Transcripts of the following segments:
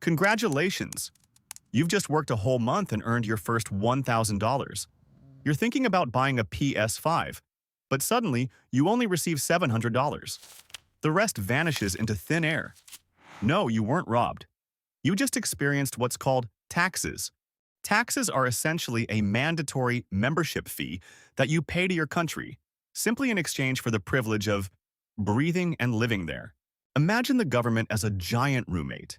Congratulations! You've just worked a whole month and earned your first $1,000. You're thinking about buying a PS5, but suddenly you only receive $700. The rest vanishes into thin air. No, you weren't robbed. You just experienced what's called taxes. Taxes are essentially a mandatory membership fee that you pay to your country, simply in exchange for the privilege of breathing and living there. Imagine the government as a giant roommate.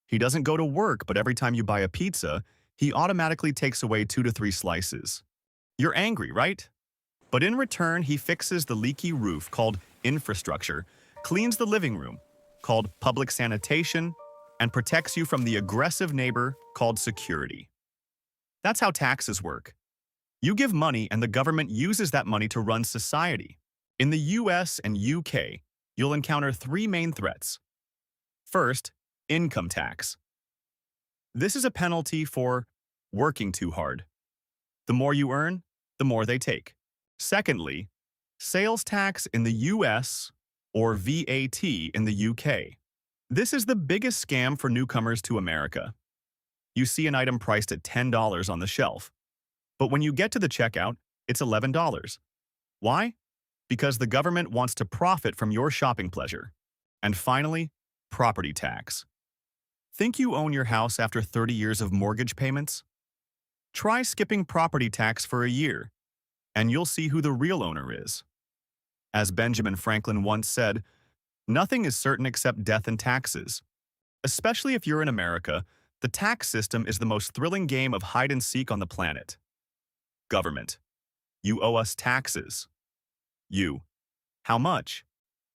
He doesn't go to work, but every time you buy a pizza, he automatically takes away 2 to 3 slices. You're angry, right? But in return, he fixes the leaky roof called infrastructure, cleans the living room called public sanitation, and protects you from the aggressive neighbor called security. That's how taxes work. You give money and the government uses that money to run society. In the US and UK, you'll encounter 3 main threats. First, income tax. This is a penalty for working too hard. The more you earn, the more they take. Secondly, sales tax in the US or VAT in the UK. This is the biggest scam for newcomers to America. You see an item priced at $10 on the shelf, but when you get to the checkout, it's $11. Why? Because the government wants to profit from your shopping pleasure. And finally, property tax. Think you own your house after 30 years of mortgage payments? Try skipping property tax for a year, and you'll see who the real owner is. As Benjamin Franklin once said, nothing is certain except death and taxes. Especially if you're in America, the tax system is the most thrilling game of hide-and-seek on the planet. Government. You owe us taxes. You. How much?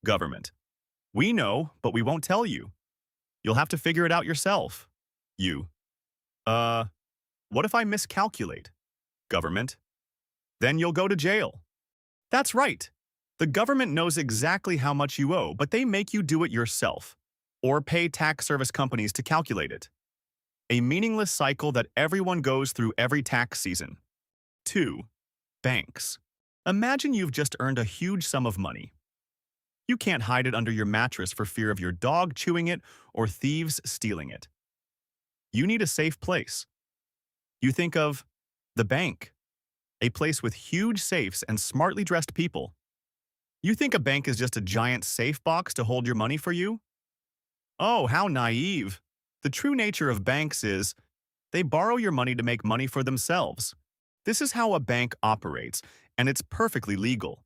Government. We know, but we won't tell you. You'll have to figure it out yourself. You. What if I miscalculate? Government. Then you'll go to jail. That's right. The government knows exactly how much you owe, but they make you do it yourself, or pay tax service companies to calculate it. A meaningless cycle that everyone goes through every tax season. 2. Banks. Imagine you've just earned a huge sum of money. You can't hide it under your mattress for fear of your dog chewing it or thieves stealing it. You need a safe place. You think of the bank, a place with huge safes and smartly dressed people. You think a bank is just a giant safe box to hold your money for you? Oh, how naive. The true nature of banks is they borrow your money to make money for themselves. This is how a bank operates, and it's perfectly legal.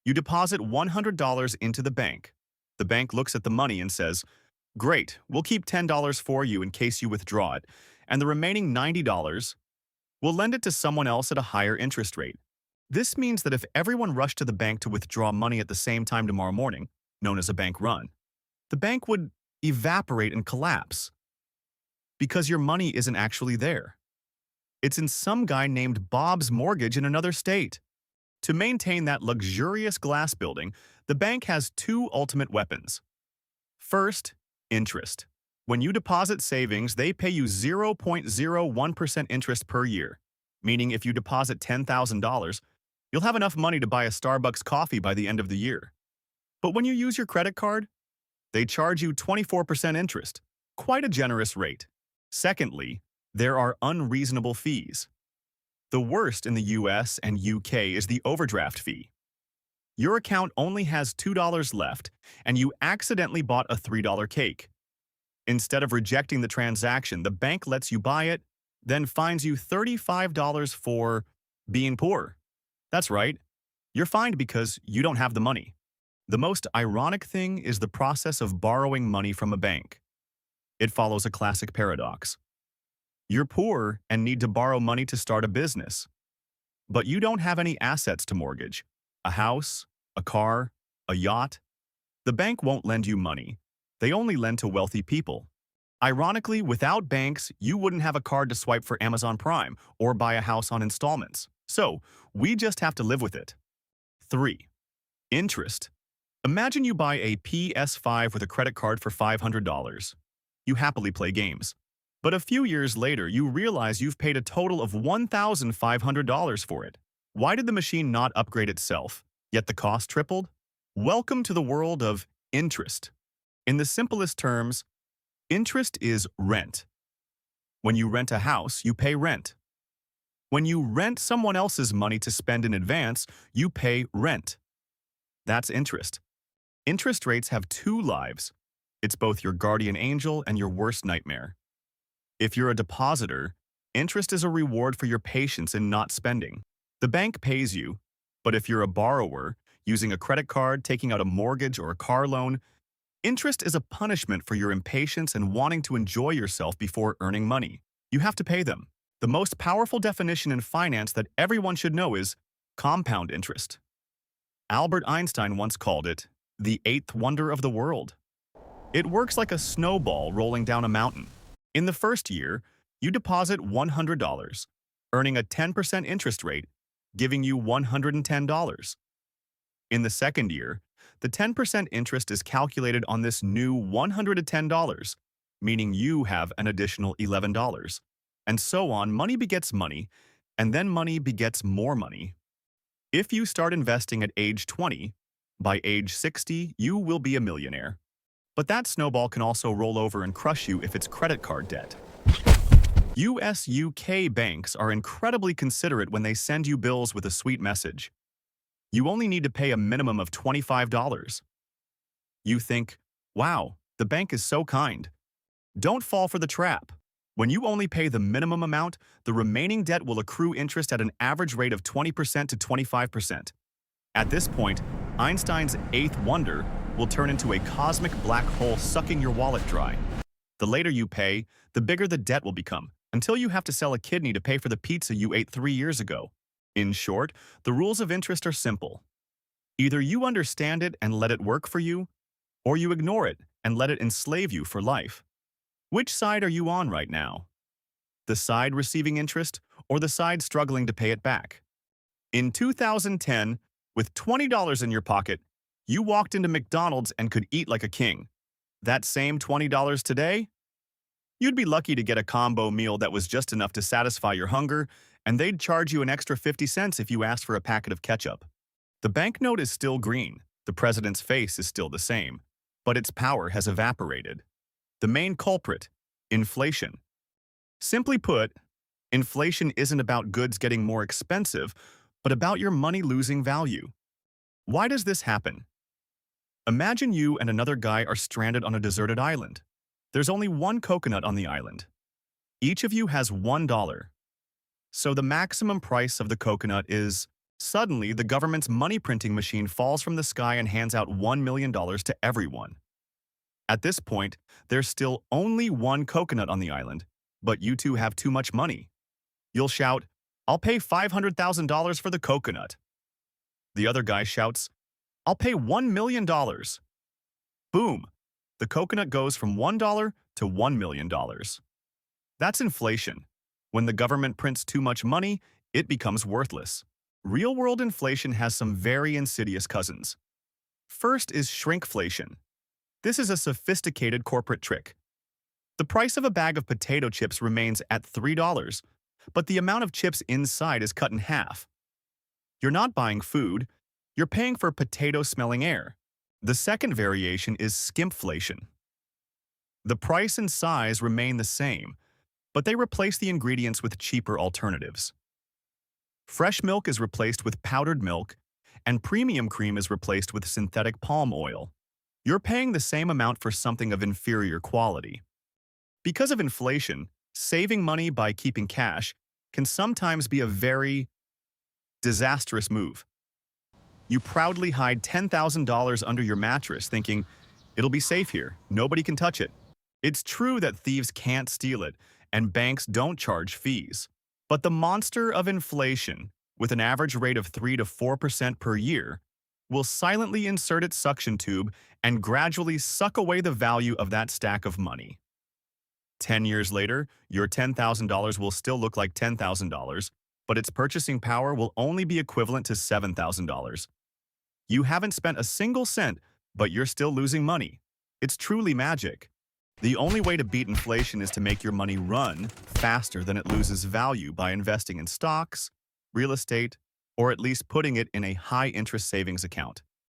You deposit $100 into the bank. The bank looks at the money and says, "Great, we'll keep $10 for you in case you withdraw it, and the remaining $90, we'll lend it to someone else at a higher interest rate." This means that if everyone rushed to the bank to withdraw money at the same time tomorrow morning, known as a bank run, the bank would evaporate and collapse because your money isn't actually there. It's in some guy named Bob's mortgage in another state. To maintain that luxurious glass building, the bank has 2 ultimate weapons. First, interest. When you deposit savings, they pay you 0.01% interest per year, meaning if you deposit $10,000, you'll have enough money to buy a Starbucks coffee by the end of the year. But when you use your credit card, they charge you 24% interest, quite a generous rate. Secondly, there are unreasonable fees. The worst in the US and UK is the overdraft fee. Your account only has $2 left, and you accidentally bought a $3 cake. Instead of rejecting the transaction, the bank lets you buy it, then fines you $35 for being poor. That's right. You're fined because you don't have the money. The most ironic thing is the process of borrowing money from a bank. It follows a classic paradox. You're poor and need to borrow money to start a business. But you don't have any assets to mortgage. A house, a car, a yacht. The bank won't lend you money. They only lend to wealthy people. Ironically, without banks, you wouldn't have a card to swipe for Amazon Prime or buy a house on installments. So, we just have to live with it. 3. Interest. Imagine you buy a PS5 with a credit card for $500. You happily play games. But a few years later, you realize you've paid a total of $1,500 for it. Why did the machine not upgrade itself, yet the cost tripled? Welcome to the world of interest. In the simplest terms, Interest is rent. When you rent a house, you pay rent. When you rent someone else's money to spend in advance, you pay rent. That's interest. Interest rates have two lives. It's both your guardian angel and your worst nightmare. If you're a depositor, interest is a reward for your patience in not spending. The bank pays you, but if you're a borrower, using a credit card, taking out a mortgage or a car loan, interest is a punishment for your impatience and wanting to enjoy yourself before earning money. You have to pay them. The most powerful definition in finance that everyone should know is compound interest. Albert Einstein once called it the eighth wonder of the world. It works like a snowball rolling down a mountain. In the first year, you deposit $100, earning a 10% interest rate, giving you $110. In the second year, the 10% interest is calculated on this new $110, meaning you have an additional $11. And so on, money begets money, and then money begets more money. If you start investing at age 20, by age 60, you will be a millionaire. But that snowball can also roll over and crush you if it's credit card debt. US-UK banks are incredibly considerate when they send you bills with a sweet message. You only need to pay a minimum of $25. You think, wow, the bank is so kind. Don't fall for the trap. When you only pay the minimum amount, the remaining debt will accrue interest at an average rate of 20% to 25%. At this point, Einstein's eighth wonder will turn into a cosmic black hole sucking your wallet dry. The later you pay, the bigger the debt will become, until you have to sell a kidney to pay for the pizza you ate 3 years ago. In short, the rules of interest are simple. Either you understand it and let it work for you, or you ignore it and let it enslave you for life. Which side are you on right now? The side receiving interest or the side struggling to pay it back? In 2010, with $20 in your pocket, you walked into McDonald's and could eat like a king. That same $20 today? You'd be lucky to get a combo meal that was just enough to satisfy your hunger, and they'd charge you an extra 50 cents if you asked for a packet of ketchup. The banknote is still green, the president's face is still the same, but its power has evaporated. The main culprit, inflation. Simply put, inflation isn't about goods getting more expensive, but about your money losing value. Why does this happen? Imagine you and another guy are stranded on a deserted island. There's only one coconut on the island. Each of you has $1. So the maximum price of the coconut is, suddenly the government's money printing machine falls from the sky and hands out $1 million to everyone. At this point, there's still only one coconut on the island, but you two have too much money. You'll shout, "I'll pay $500,000 for the coconut." The other guy shouts, "I'll pay $1 million. Boom! The coconut goes from $1 to $1 million. That's inflation. When the government prints too much money, it becomes worthless. Real-world inflation has some very insidious cousins. First is shrinkflation. This is a sophisticated corporate trick. The price of a bag of potato chips remains at $3, but the amount of chips inside is cut in half. You're not buying food, you're paying for potato-smelling air. The second variation is skimpflation. The price and size remain the same, but they replace the ingredients with cheaper alternatives. Fresh milk is replaced with powdered milk, and premium cream is replaced with synthetic palm oil. You're paying the same amount for something of inferior quality. Because of inflation, saving money by keeping cash can sometimes be a very disastrous move. You proudly hide $10,000 under your mattress thinking, it'll be safe here, nobody can touch it. It's true that thieves can't steal it, and banks don't charge fees. But the monster of inflation, with an average rate of 3 to 4% per year, will silently insert its suction tube and gradually suck away the value of that stack of money. 10 years later, your $10,000 will still look like $10,000, but its purchasing power will only be equivalent to $7,000. You haven't spent a single cent, but you're still losing money. It's truly magic. The only way to beat inflation is to make your money run faster than it loses value by investing in stocks, real estate, or at least putting it in a high-interest savings account.